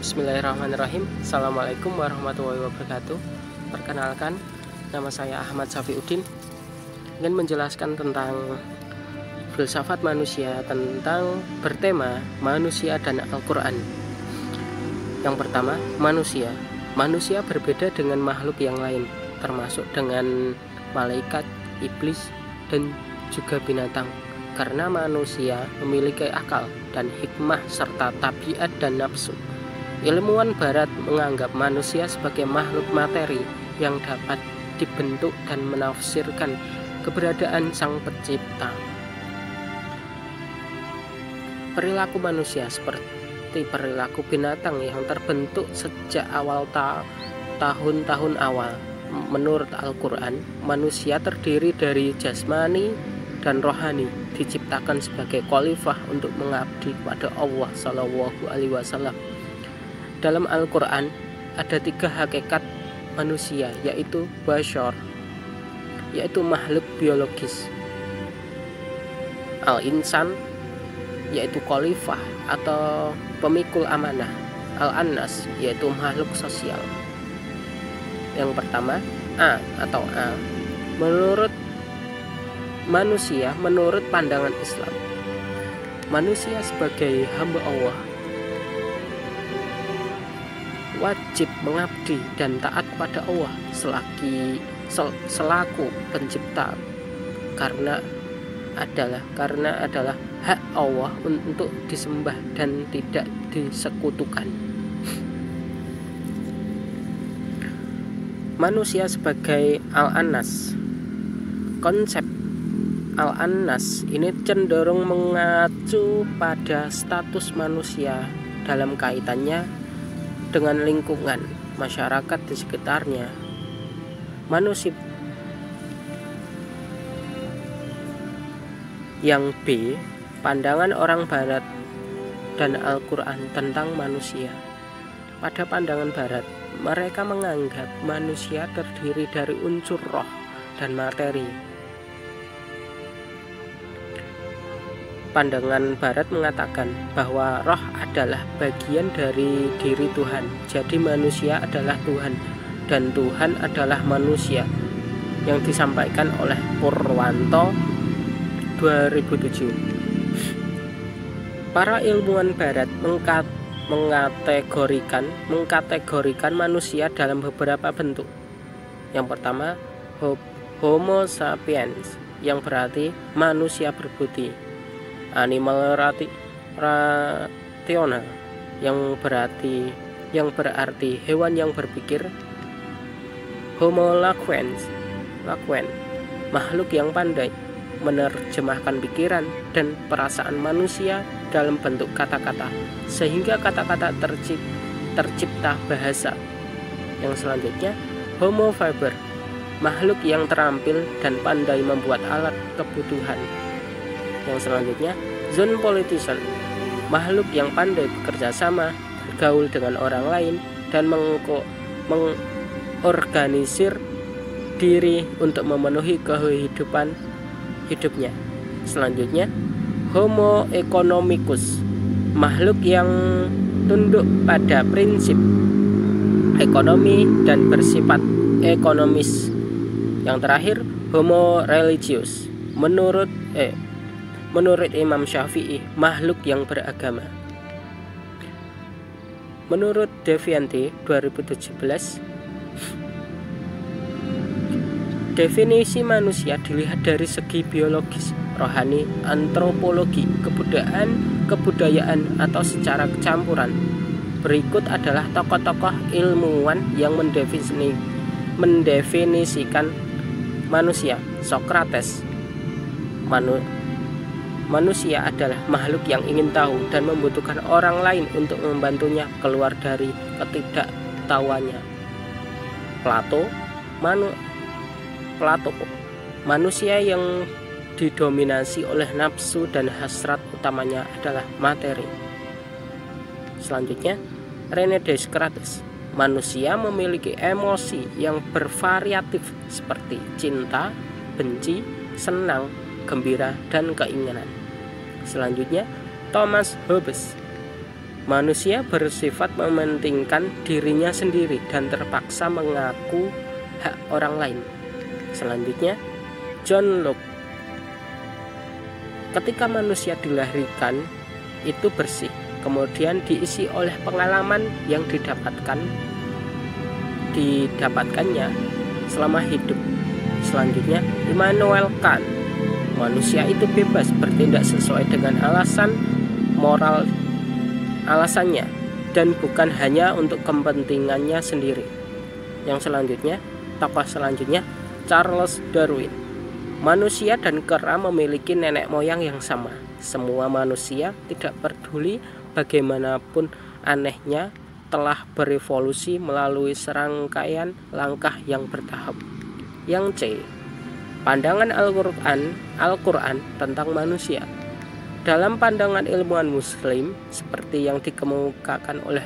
Bismillahirrahmanirrahim. Assalamualaikum warahmatullahi wabarakatuh. Perkenalkan, nama saya Ahmad Safiuddin. Ingin menjelaskan tentang filsafat manusia, tentang bertema manusia dan Al-Quran. Yang pertama, manusia. Manusia berbeda dengan makhluk yang lain, termasuk dengan malaikat, iblis, dan juga binatang. Karena manusia memiliki akal dan hikmah serta tabiat dan nafsu. Ilmuwan barat menganggap manusia sebagai makhluk materi yang dapat dibentuk dan menafsirkan keberadaan sang pencipta. Perilaku manusia seperti perilaku binatang yang terbentuk sejak awal tahun-tahun awal. Menurut Al-Quran, manusia terdiri dari jasmani dan rohani, diciptakan sebagai khalifah untuk mengabdi kepada Allah SAW. Dalam Al-Quran ada 3 hakikat manusia, yaitu bashar, yaitu makhluk biologis, al-insan, yaitu khalifah atau pemikul amanah, al-annas, yaitu makhluk sosial. Yang pertama, A atau A. Menurut manusia, menurut pandangan Islam, manusia sebagai hamba Allah wajib mengabdi dan taat kepada Allah selaku pencipta, karena adalah hak Allah untuk disembah dan tidak disekutukan. Manusia sebagai al-annas. Konsep al-annas ini cenderung mengacu pada status manusia dalam kaitannya dengan lingkungan masyarakat di sekitarnya. Manusia yang B, pandangan orang barat dan Al-Quran tentang manusia. Pada pandangan barat, mereka menganggap manusia terdiri dari unsur roh dan materi. Pandangan barat mengatakan bahwa roh adalah bagian dari diri Tuhan. Jadi manusia adalah Tuhan dan Tuhan adalah manusia, yang disampaikan oleh Purwanto 2007. Para ilmuwan barat mengkategorikan manusia dalam beberapa bentuk. Yang pertama, Homo sapiens, yang berarti manusia berbudi. Animal rational, yang berarti hewan yang berpikir. Homo sapiens, makhluk yang pandai menerjemahkan pikiran dan perasaan manusia dalam bentuk kata-kata, sehingga kata-kata tercipta bahasa. Yang selanjutnya, Homo faber, makhluk yang terampil dan pandai membuat alat kebutuhan. Yang selanjutnya, zone politician, makhluk yang pandai bekerja sama, bergaul dengan orang lain, dan mengorganisir diri untuk memenuhi kehidupan hidupnya. Selanjutnya, Homo economicus, makhluk yang tunduk pada prinsip ekonomi dan bersifat ekonomis. Yang terakhir, Homo religius, menurut Imam Syafi'i, makhluk yang beragama. Menurut Devianti 2017, definisi manusia dilihat dari segi biologis, rohani, antropologi, kebudayaan atau secara campuran. Berikut adalah tokoh-tokoh ilmuwan yang mendefinisikan manusia. Sokrates, manusia adalah makhluk yang ingin tahu dan membutuhkan orang lain untuk membantunya keluar dari ketidaktahuannya. Plato, manusia yang didominasi oleh nafsu dan hasrat utamanya adalah materi. Selanjutnya, René Descartes, manusia memiliki emosi yang bervariatif seperti cinta, benci, senang, gembira, dan keinginan. Selanjutnya, Thomas Hobbes, Manusia bersifat mementingkan dirinya sendiri dan terpaksa mengaku hak orang lain. Selanjutnya, John Locke. Ketika manusia dilahirkan itu bersih, kemudian diisi oleh pengalaman yang didapatkannya selama hidup. Selanjutnya, Immanuel Kant. Manusia itu bebas bertindak sesuai dengan alasannya dan bukan hanya untuk kepentingannya sendiri. Yang selanjutnya, tokoh selanjutnya, Charles Darwin. Manusia dan kera memiliki nenek moyang yang sama. Semua manusia, tidak peduli bagaimanapun anehnya, telah berevolusi melalui serangkaian langkah yang bertahap. Yang C, pandangan Al-Quran tentang manusia. Dalam pandangan ilmuwan muslim seperti yang dikemukakan oleh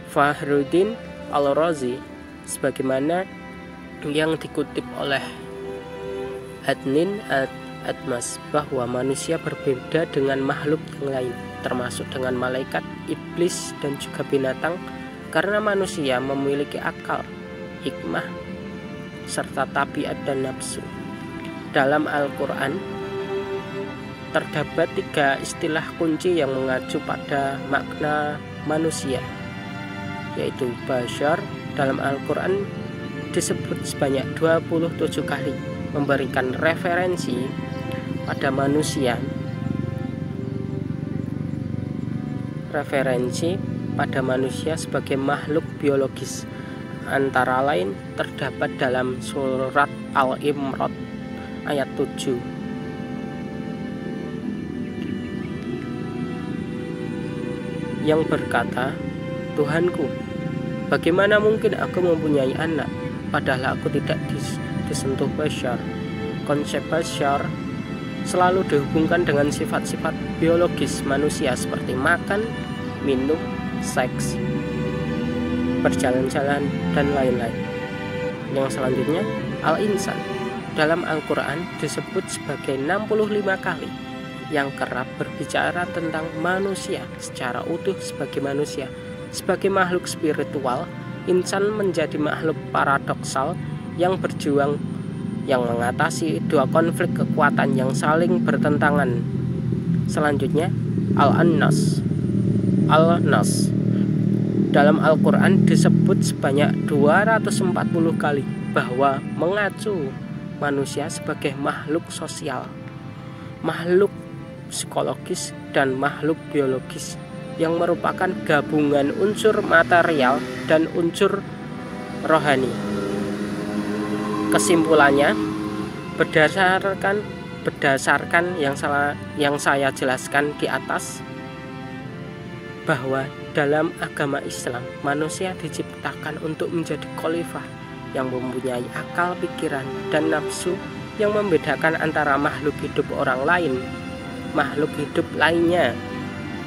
Fakhruddin Al-Razi, sebagaimana yang dikutip oleh Adnan Atmas, bahwa manusia berbeda dengan makhluk yang lain, termasuk dengan malaikat, iblis, dan juga binatang, karena manusia memiliki akal, hikmah, serta tabiat dan nafsu. Dalam Al-Quran terdapat 3 istilah kunci yang mengacu pada makna manusia, yaitu bashar. Dalam Al-Quran disebut sebanyak 27 kali, memberikan referensi pada manusia sebagai makhluk biologis. Antara lain terdapat dalam surat Al-Imran ayat 7 yang berkata, Tuhanku, bagaimana mungkin aku mempunyai anak, padahal aku tidak disentuh bashar. Konsep bashar selalu dihubungkan dengan sifat-sifat biologis manusia seperti makan, minum, seks, berjalan-jalan, dan lain-lain. Yang selanjutnya, Al-Insan. Dalam Al-Quran disebut sebagai 65 kali, yang kerap berbicara tentang manusia secara utuh sebagai manusia. Sebagai makhluk spiritual, insan menjadi makhluk paradoksal yang berjuang, yang mengatasi 2 konflik kekuatan yang saling bertentangan. Selanjutnya, Al-Nas. Dalam Al-Quran disebut sebanyak 240 kali, bahwa mengacu manusia sebagai makhluk sosial, makhluk psikologis, dan makhluk biologis yang merupakan gabungan unsur material dan unsur rohani. Kesimpulannya, berdasarkan yang saya jelaskan di atas, bahwa dalam agama Islam manusia diciptakan untuk menjadi khalifah yang mempunyai akal, pikiran, dan nafsu yang membedakan antara makhluk hidup orang lain, makhluk hidup lainnya.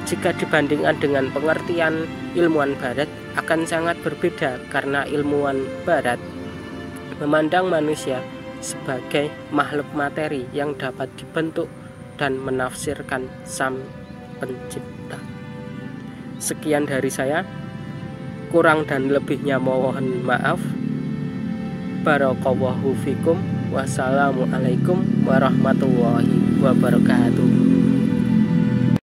Jika dibandingkan dengan pengertian ilmuwan barat, akan sangat berbeda, karena ilmuwan barat memandang manusia sebagai makhluk materi yang dapat dibentuk dan menafsirkan Sang Pencipta. Sekian dari saya, kurang dan lebihnya mohon maaf. Barakallahu fikum. Wassalamualaikum warahmatullahi wabarakatuh.